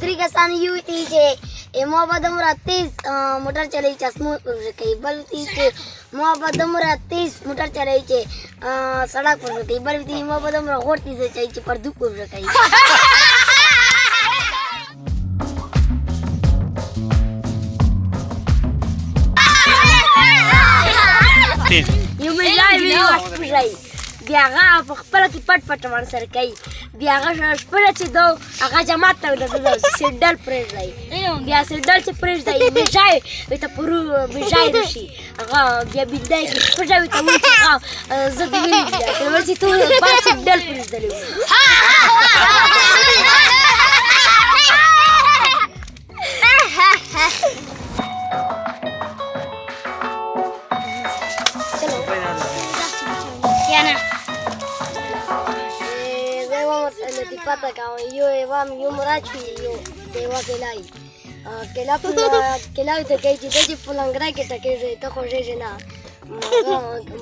दूसरी कसान युवती છે એમાં બધા 30 મોટર ચલાવી છે સ્મૂથ પર કઈ બલતી છે મોહબ્બત દમરા 30 મોટર ચલાવી છે સડક પર કઈ બલતી એમાં બધા હોતી છે ચાઈ છે પર દુપ પર કઈ یو مې ځای وی بیا هغه په خپله کې پټ پټ ورسره کوي بیا هغه شپه چې دو هغه جماعت ته ولګوي سیډل پرېږدی بیا سیډل چې پرېږدی میژای ورته پرو میژای راشي هغه بیا بېدی کړي شپږه ورته وایي چې هغه زه دې ویلي بیا ته وایي چې ته بار سیډل پرېږدلی وو pata kao yo evam yo morachu yo dewa kelai kelai te kai jita ji pulangra ke ta ke ta ko je na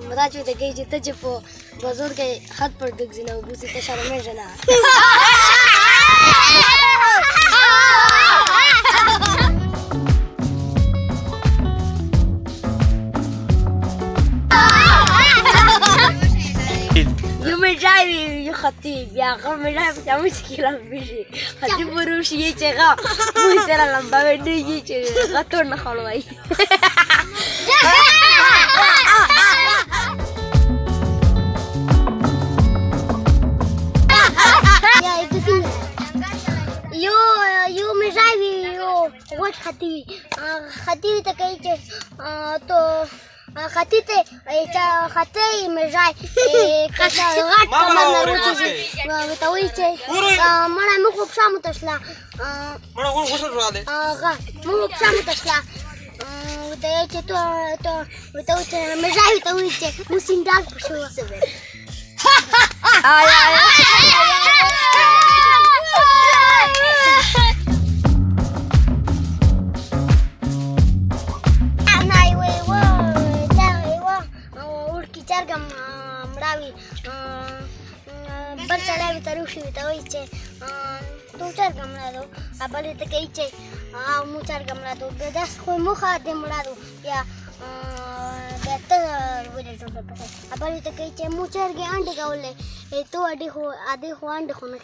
morachu te kai jita ji po bazur ke hat par dug zina busi ta sharme jana جاي خطيب يا غم جاي بتاع مشكلة بيجي خطيب بروش يجي غا مو يصير لما بدي يجي غطورنا خلوي يو مجاي يو وش خطيب خطيب تكيج تو خطيته خطي مجاي كذا غات كمان نروتي وتويتي مانا مخو بشامو تشلا مانا غوش راده غا مخو بشامو تشلا وتويتي تو وتويتي مجاي وتويتي مسندال بشو سبب बल चलावी तरुषी तवईचे तू चार गमला दो आबले ते कईचे मु चार गमला दो बेदास कोई मुखा दे मडा दो या बेहतर बोले तो आबले ते कईचे मु चार गे अंडे गावले ए तो आदे हो अंडे होना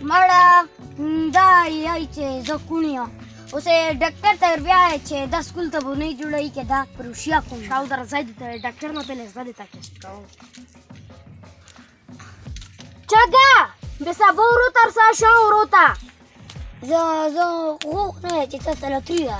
मला दा यायचे जकुनिया उसे डॉक्टर तर व्यायचे 10 स्कूल तब नहीं जुड़ई के दा रुशिया को शाउदर जाय देता डॉक्टर न पहले जा देता के चगा बेसा बोरू तर सा शाव रोता जो वो नाही चिता तला तुया